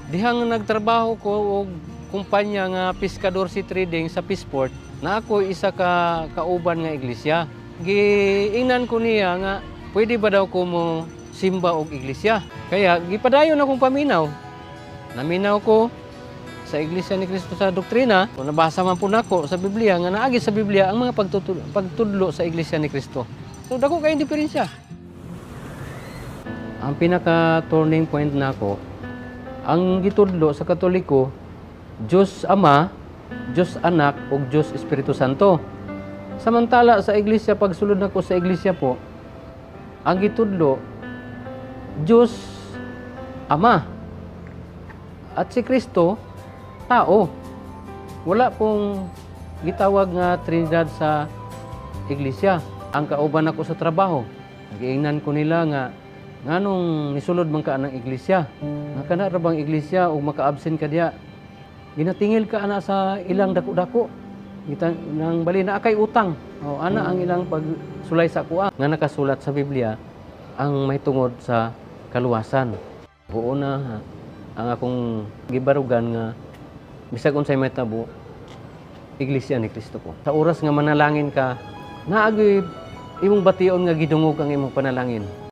Dihang nagtrabaho ko og kumpanya nga Pescador Sea Trading sa Peaceport, na ako isa ka kauban nga iglesia. Giingnan ko niya nga pwede ba daw ko mo simba og iglesia. Kaya gipadayon akong paminaw. Naminaw ko sa Iglesia ni Cristo sa doktrina. Nabasa man po nako sa Biblia nga naagi sa Biblia ang mga pagtudlo sa Iglesia ni Cristo. So dako kay diferensya. Ang pinaka turning point nako ang gitudlo sa Katoliko, Diyos Ama, Diyos Anak, ug Diyos Espiritu Santo. Samantala sa iglesia, pagsulod nako sa iglesia po, ang gitudlo, Diyos Ama. At si Kristo, tao. Wala pong gitawag nga Trinidad sa iglesia. Ang kauban ako sa trabaho, giingnan ko nila nga nganong nisulod man ka ng iglesia. Nga kana ra bang iglesia o maka-absent ka diya. Ginatingil ka ana sa ilang dako-dako. Nang bali na kay utang. O ana ang ilang pagsulay sa kuha nga nakasulat sa Biblia ang may tungod sa kaluwasan. Buo na ang akong gibarugan nga bisag unsay may tabo iglesia ni Cristo po. Sa oras nga manalangin ka, naagi imong bation nga gidungog ang imong panalangin.